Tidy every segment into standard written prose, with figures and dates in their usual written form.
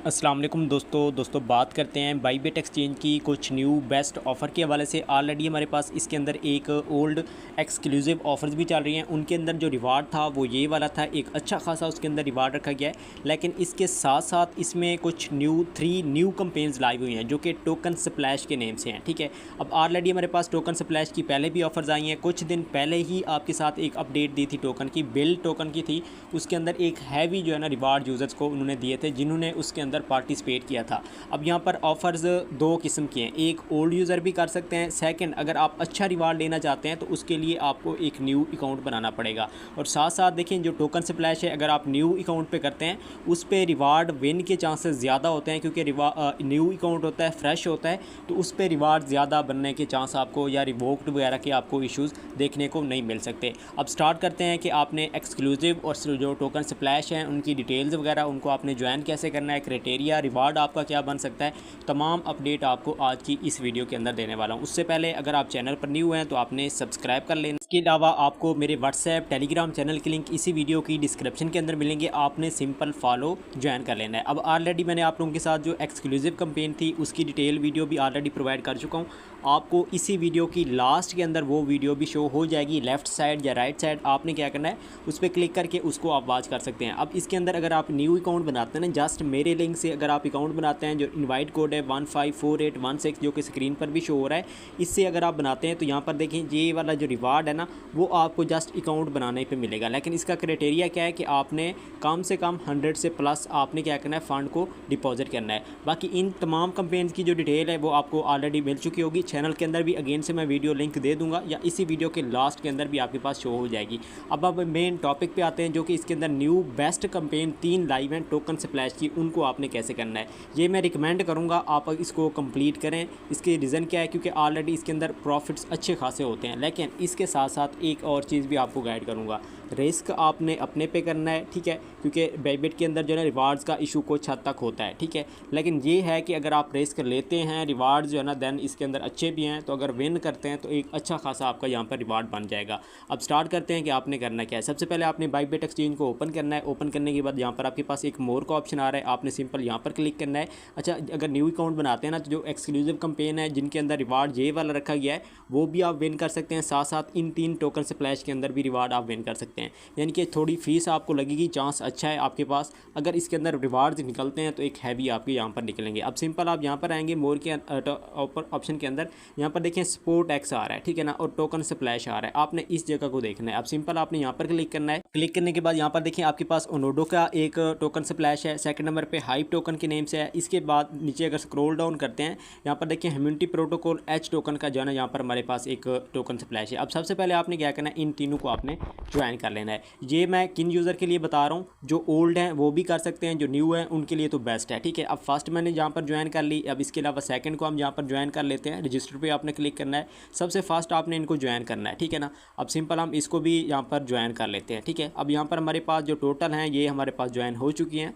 अस्सलाम वालेकुम दोस्तों बात करते हैं बाईबिट एक्सचेंज की कुछ न्यू बेस्ट ऑफ़र के हवाले से। ऑलरेडी हमारे पास इसके अंदर एक ओल्ड एक्सक्लूसिव ऑफ़र्स भी चल रही हैं। उनके अंदर जो रिवार्ड था वो ये वाला था, एक अच्छा खासा उसके अंदर रिवार्ड रखा गया है। लेकिन इसके साथ साथ इसमें कुछ थ्री न्यू कैंपेन्स लाइव हुई हैं जो कि टोकन स्प्लैश के नेम से हैं। ठीक है, अब ऑलरेडी हमारे पास टोकन स्प्लैश की पहले भी ऑफ़र्स आई हैं। कुछ दिन पहले ही आपके साथ एक अपडेट दी थी टोकन की, बिल टोकन की थी। उसके अंदर एक हैवी जो है ना रिवार्ड यूज़र्स को उन्होंने दिए थे जिन्होंने उसके अंदर पार्टिसिपेट किया था। अब यहाँ पर ऑफ़र्स दो किस्म के हैं, एक ओल्ड यूज़र भी कर सकते हैं, सेकंड अगर आप अच्छा रिवार्ड लेना चाहते हैं तो उसके लिए आपको एक न्यू अकाउंट बनाना पड़ेगा। और साथ साथ देखें जो टोकन स्प्लैश है, अगर आप न्यू अकाउंट पे करते हैं उस पर रिवार्ड विन के चांसेस ज़्यादा होते हैं क्योंकि न्यू अकाउंट होता है, फ्रेश होता है, तो उस पर रिवार्ड ज़्यादा बनने के चांस आपको या रिवोक्ड वगैरह के आपको इश्यूज़ देखने को नहीं मिल सकते। अब स्टार्ट करते हैं कि आपने एक्सक्लूसिव और जो टोकन स्प्लैश हैं उनकी डिटेल्स वगैरह उनको आपने ज्वाइन कैसे करना है, क्राइटेरिया, रिवार्ड आपका क्या बन सकता है, तमाम अपडेट आपको आज की इस वीडियो के अंदर देने वाला हूं। उससे पहले अगर आप चैनल पर न्यू हैं तो आपने सब्सक्राइब कर लेना। इसके अलावा आपको मेरे व्हाट्सएप टेलीग्राम चैनल की लिंक इसी वीडियो की डिस्क्रिप्शन के अंदर मिलेंगे, आपने सिंपल फॉलो ज्वाइन कर लेना है। अब ऑलरेडी मैंने आप लोगों के साथ जो एक्सक्लूसिव कैंपेन थी उसकी डिटेल वीडियो भी ऑलरेडी प्रोवाइड कर चुका हूँ। आपको इसी वीडियो की लास्ट के अंदर वो वीडियो भी शो हो जाएगी, लेफ़्ट साइड या राइट साइड। आपने क्या करना है, उस पर क्लिक करके उसको आप वॉच कर सकते हैं। अब इसके अंदर अगर आप न्यू अकाउंट बनाते हैं ना, जस्ट मेरे लिंक से अगर आप अकाउंट बनाते हैं, जो इनवाइट कोड है 154816 जो कि स्क्रीन पर भी शो हो रहा है, इससे अगर आप बनाते हैं तो यहाँ पर देखें ये वाला जो रिवार्ड है ना वो आपको जस्ट अकाउंट बनाने पे मिलेगा। लेकिन इसका क्राइटेरिया क्या है कि आपने कम से कम 100 से प्लस आपने क्या करना है, फ़ंड को डिपॉजिट करना है। बाकी इन तमाम कंपेन्स की जो डिटेल है वो आपको ऑलरेडी मिल चुकी होगी। चैनल के अंदर भी अगेन से मैं वीडियो लिंक दे दूंगा या इसी वीडियो के लास्ट के अंदर भी आपके पास शो हो जाएगी। अब मेन टॉपिक पे आते हैं जो कि इसके अंदर न्यू बेस्ट कंपेन 3 लाइव हैं टोकन स्प्लैश की, उनको आपने कैसे करना है ये मैं रिकमेंड करूँगा आप इसको कंप्लीट करें। इसके रीज़न क्या है, क्योंकि ऑलरेडी इसके अंदर प्रॉफिट्स अच्छे खासे होते हैं। लेकिन इसके साथ साथ एक और चीज़ भी आपको गाइड करूँगा, रिस्क आपने अपने पे करना है। ठीक है, क्योंकि बाईबिट के अंदर जो है रिवार्ड्स का इशू कुछ हद तक होता है। ठीक है, लेकिन ये है कि अगर आप रिस्क लेते हैं, रिवार्ड्स जो है ना देन इसके अंदर अच्छे भी हैं, तो अगर विन करते हैं तो एक अच्छा खासा आपका यहाँ पर रिवार्ड बन जाएगा। अब स्टार्ट करते हैं कि आपने करना क्या है। सबसे पहले आपने बाईबिट एक्सचेंज को ओपन करना है। ओपन करने के बाद यहाँ पर आपके पास एक मोर का ऑप्शन आ रहा है, आपने सिंपल यहाँ पर क्लिक करना है। अच्छा, अगर न्यू अकाउंट बनाते हैं ना तो जो एक्सक्लूसिव कैंपेन है जिनके अंदर रिवार्ड ये वाला रखा गया है वो भी आप विन कर सकते हैं। साथ साथ इन 3 टोकन स्प्लैश के अंदर भी रिवार्ड आप विन कर सकते हैं, यानी कि थोड़ी फीस आपको लगेगी, चांस अच्छा है आपके पास। अगर इसके अंदर रिवार्ड्स निकलते हैं तो एक हैवी आपके यहाँ पर निकलेंगे। अब सिंपल आप यहाँ पर आएंगे मोर के ऊपर ऑप्शन के अंदर, यहाँ पर देखें स्पोर्ट एक्स आ रहा है, ठीक है ना, और टोकन स्प्लैश आ रहा है। आपने इस जगह को देखना है। अब सिंपल आपने यहाँ पर क्लिक करना है। क्लिक करने के बाद यहाँ पर देखिए आपके पास ओनोडो का एक टोकन स्प्लैश है, सेकंड नंबर पे हाइप टोकन के नेम से है। इसके बाद नीचे अगर स्क्रॉल डाउन करते हैं यहाँ पर देखिए ह्यूमैनिटी प्रोटोकॉल एच टोकन का जो है ना यहाँ पर हमारे पास एक टोकन स्प्लैश है। अब सबसे पहले आपने क्या करना है, इन तीनों को आपने ज्वाइन कर लेना है। ये मैं किन यूज़र के लिए बता रहा हूँ, जो ओल्ड हैं वो भी कर सकते हैं, जो न्यू हैं उनके लिए तो बेस्ट है। ठीक है, अब फर्स्ट मैंने यहाँ पर ज्वाइन कर ली। अब इसके अलावा सेकंड को हम यहाँ पर ज्वाइन कर लेते हैं। रजिस्टर पे आपने क्लिक करना है, सबसे फर्स्ट आपने इनको ज्वाइन करना है। ठीक है ना, अब सिंपल हम इसको भी यहाँ पर ज्वाइन कर लेते हैं। ठीक है, अब यहाँ पर हमारे पास जो टोटल हैं ये हमारे पास ज्वाइन हो चुकी हैं।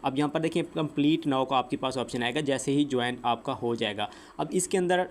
अब यहाँ पर देखिए कंप्लीट नाउ का आपके पास ऑप्शन आएगा जैसे ही ज्वाइन आपका हो जाएगा। अब इसके अंदर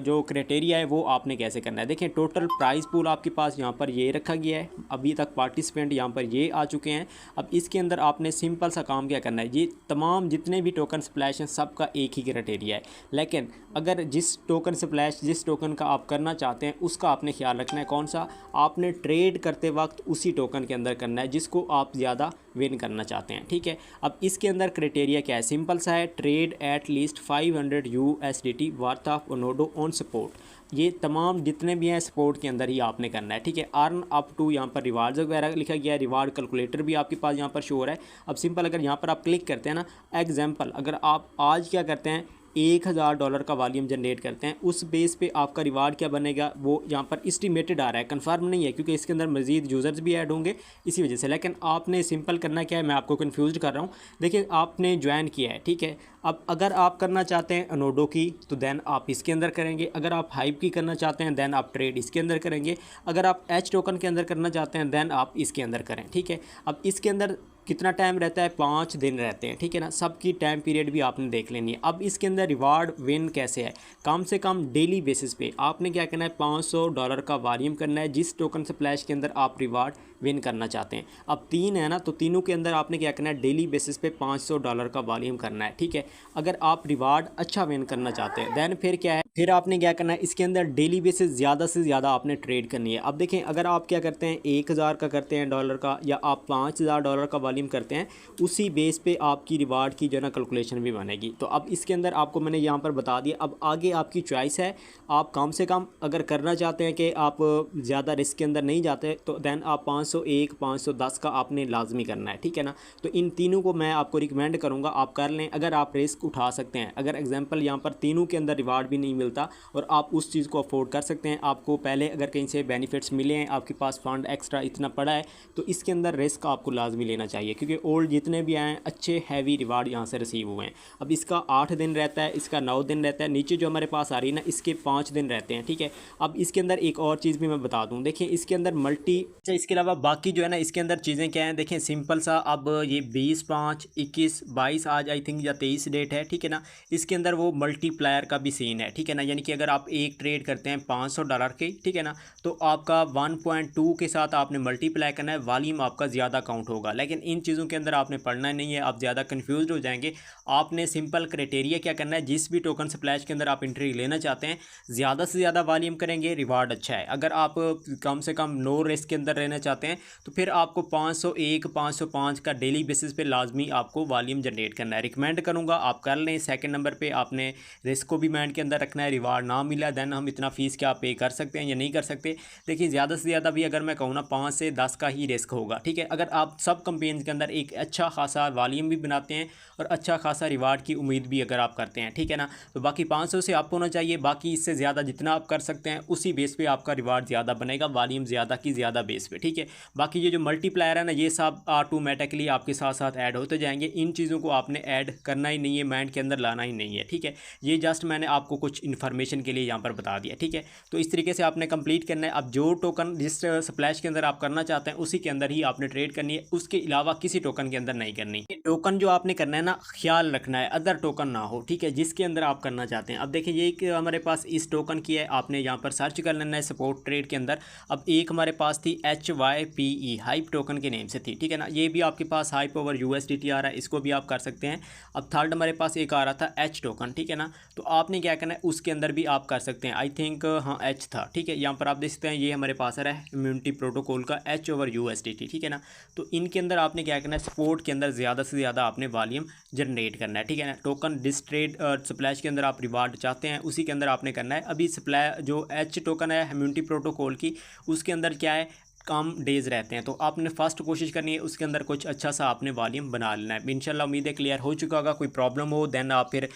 जो क्राइटेरिया है वो आपने कैसे करना है, देखिए टोटल प्राइस पूल आपके पास यहाँ पर ये रखा गया है। अभी तक पार्टिसिपेंट यहाँ पर ये आ चुके हैं। अब इसके अंदर आपने सिंपल सा काम क्या करना है, ये तमाम जितने भी टोकन स्प्लैश हैं सबका एक ही क्राइटेरिया है। लेकिन अगर जिस टोकन स्प्लैश जिस टोकन का आप करना चाहते हैं उसका आपने ख्याल रखना है, कौन सा, आपने ट्रेड करते वक्त उसी टोकन के अंदर करना है जिसको आप ज़्यादा विन करना चाहते हैं। ठीक है, अब इसके अंदर क्राइटेरिया क्या है, सिंपल सा है, trade at least 500 USDT worth of Onodo on support. ये तमाम जितने भी हैं सपोर्ट के अंदर ही आपने करना है। ठीक है, अर्न अप टू यहाँ पर रिवार्ड्स वगैरह लिखा गया है, रिवार्ड कैलकुलेटर भी आपके पास यहाँ पर शो हो रहा है। अब सिंपल अगर यहाँ पर आप क्लिक करते हैं ना, एग्जाम्पल अगर आप आज क्या करते हैं $1000 का वॉल्यूम जनरेट करते हैं, उस बेस पे आपका रिवार्ड क्या बनेगा वो यहाँ पर एस्टिमेटेड आ रहा है, कंफर्म नहीं है क्योंकि इसके अंदर मज़ीद यूज़र्स भी ऐड होंगे इसी वजह से। लेकिन आपने सिंपल करना क्या है, मैं आपको कन्फ्यूज कर रहा हूँ। देखिए आपने ज्वाइन किया है, ठीक है, अब अगर आप करना चाहते हैं अनोडो की तो देन आप इसके अंदर करेंगे, अगर आप हाइप की करना चाहते हैं देन आप ट्रेड इसके अंदर करेंगे, अगर आप एच टोकन के अंदर करना चाहते हैं देन आप इसके अंदर करें। ठीक है, अब इसके अंदर कितना टाइम रहता है, 5 दिन रहते हैं, ठीक है ना। सबकी टाइम पीरियड भी आपने देख लेनी है। अब इसके अंदर रिवार्ड विन कैसे है, कम से कम डेली बेसिस पे आपने क्या करना है, $500 का वॉल्यूम करना है जिस टोकन स्प्लैश के अंदर आप रिवार्ड विन करना चाहते हैं। अब 3 है ना, तो तीनों के अंदर आपने क्या करना है, डेली बेसिस पे $500 का वॉल्यूम करना है, ठीक है। अगर आप रिवार्ड अच्छा विन करना चाहते हैं दैन फिर क्या है, फिर आपने क्या करना है, इसके अंदर डेली बेसिस ज़्यादा से ज़्यादा आपने ट्रेड करनी है। अब देखें, अगर आप क्या करते हैं, 1000 का करते हैं डॉलर का, या आप $5000 का वॉल्यूम करते हैं, उसी बेस पे आपकी रिवार्ड की जो ना कैलकुलेशन भी बनेगी। तो अब इसके अंदर आपको मैंने यहाँ पर बता दिया। अब आगे आपकी चॉइस है, आप कम से कम अगर करना चाहते हैं कि आप ज़्यादा रिस्क के अंदर नहीं जाते, तो दैन आप 501 510 का आपने लाजमी करना है, ठीक है ना। तो इन तीनों को मैं आपको रिकमेंड करूँगा आप कर लें, अगर आप रिस्क उठा सकते हैं। अगर एग्जांपल यहाँ पर तीनों के अंदर रिवार्ड भी नहीं मिलता और आप उस चीज़ को अफोर्ड कर सकते हैं, आपको पहले अगर कहीं से बेनिफिट्स मिले हैं, आपके पास फंड एक्स्ट्रा इतना पड़ा है, तो इसके अंदर रिस्क आपको लाजमी लेना चाहिए, क्योंकि ओल्ड जितने भी आए अच्छे हैवी रिवार्ड यहाँ से रिसीव हुए हैं। अब इसका 8 दिन रहता है, इसका 9 दिन रहता है, नीचे जो हमारे पास आ रही है ना, इसके 5 दिन रहते हैं, ठीक है। अब इसके अंदर एक और चीज़ भी मैं बता दूँ, देखिए इसके अंदर मल्टी, अच्छा इसके अलावा बाकी जो है ना इसके अंदर चीज़ें क्या हैं, देखें सिंपल सा। अब ये 20 5 21 22 आज आई थिंक या 23 डेट है, ठीक है ना। इसके अंदर वो मल्टीप्लायर का भी सीन है, ठीक है ना। यानी कि अगर आप एक ट्रेड करते हैं $500 के, ठीक है ना, तो आपका 1.2 के साथ आपने मल्टीप्लाई करना है, वॉल्यूम आपका ज़्यादा काउंट होगा। लेकिन इन चीज़ों के अंदर आपने पढ़ना नहीं है, आप ज़्यादा कन्फ्यूज हो जाएंगे। आपने सिंपल क्राइटेरिया क्या करना है, जिस भी टोकन स्प्लैश के अंदर आप एंट्री लेना चाहते हैं, ज़्यादा से ज़्यादा वॉल्यूम करेंगे, रिवार्ड अच्छा है। अगर आप कम से कम नो रिस्क के अंदर रहना चाहते हैं, तो फिर आपको 501 505 का डेली बेसिस पे लाजमी आपको वॉल्यूम जनरेट करना है। रिकमेंड करूँगा आप कर लें। सेकंड नंबर पे आपने रिस्क को भी माइंड के अंदर रखना है, रिवार्ड ना मिला दैन हम इतना फ़ीस क्या पे कर सकते हैं या नहीं कर सकते। देखिए ज़्यादा से ज़्यादा भी अगर मैं कहूँ ना 5 से 10 का ही रिस्क होगा, ठीक है। अगर आप सब कंपेन्स के अंदर एक अच्छा खासा वॉल्यूम भी बनाते हैं और अच्छा खासा रिवार्ड की उम्मीद भी अगर आप करते हैं, ठीक है ना, तो बाकी 500 से आपको होना चाहिए। बाकी इससे ज़्यादा जितना आप कर सकते हैं उसी बेस पे आपका रिवार्ड ज़्यादा बनेगा, वॉल्यूम ज़्यादा की ज़्यादा बेस पे, ठीक है। बाकी ये जो मल्टीप्लायर है ना, ये सब ऑटोमेटिकली आपके साथ साथ ऐड होते जाएंगे। इन चीज़ों को आपने ऐड करना ही नहीं है, माइंड के अंदर लाना ही नहीं है, ठीक है। ये जस्ट मैंने आपको कुछ इन्फॉर्मेशन के लिए यहाँ पर बता दिया, ठीक है। तो इस तरीके से आपने कंप्लीट करना है। अब जो टोकन जिस स्प्लैश के अंदर आप करना चाहते हैं उसी के अंदर ही आपने ट्रेड करनी है, उसके अलावा किसी टोकन के अंदर नहीं करनी। टोकन जो आपने करना है ना, ख्याल रखना है अदर टोकन ना हो, ठीक है, जिसके अंदर आप करना चाहते हैं। अब देखिए ये कि हमारे पास इस टोकन की है, आपने यहाँ पर सर्च कर लेना है सपोर्ट ट्रेड के अंदर। अब एक हमारे पास थी HYPE, हाइप टोकन के नेम से थी, ठीक है ना। ये भी आपके पास हाइप ओवर USDT आ रहा है, इसको भी आप कर सकते हैं। अब थर्ड हमारे पास एक आ रहा था H टोकन, ठीक है ना, तो आपने क्या करना है, उसके अंदर भी आप कर सकते हैं। आई थिंक हाँ H था, ठीक है। यहाँ पर आप देख सकते हैं ये हमारे पास आ रहा है इम्यूनिटी प्रोटोकॉल का H ओवर USDT, ठीक है ना। तो इनके अंदर आपने क्या करना है, सपोर्ट के अंदर ज़्यादा से ज़्यादा आपने वॉल्यूम जनरेट करना है, ठीक है ना। टोकन डिस ट्रेड स्प्लैश के अंदर आप रिवार्ड चाहते हैं, उसी के अंदर आपने करना है। अभी स्प्लैश जो H टोकन है इम्यूनिटी प्रोटोकॉल की, उसके अंदर क्या है, कम डेज़ रहते हैं, तो आपने फर्स्ट कोशिश करनी है उसके अंदर कुछ अच्छा सा आपने वॉल्यूम बना लेना है। इंशाल्लाह उम्मीद है क्लियर हो चुका होगा। कोई प्रॉब्लम हो दैन आप फिर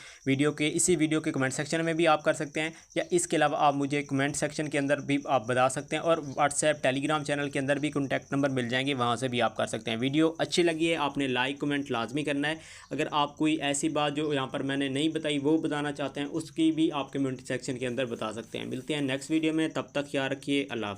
इसी वीडियो के कमेंट सेक्शन में भी आप कर सकते हैं, या इसके अलावा आप मुझे कमेंट सेक्शन के अंदर भी आप बता सकते हैं, और व्हाट्सएप टेलीग्राम चैनल के अंदर भी कॉन्टैक्ट नंबर मिल जाएंगे, वहाँ से भी आप कर सकते हैं। वीडियो अच्छी लगी है आपने लाइक कमेंट लाजमी करना है। अगर आप कोई ऐसी बात जो यहाँ पर मैंने नहीं बताई वो बताना चाहते हैं, उसकी भी आप कम्यूनिटी सेक्शन के अंदर बता सकते हैं। मिलते हैं नेक्स्ट वीडियो में, तब तक ख्याल रखिए, अल्लाह हाफ़िज़।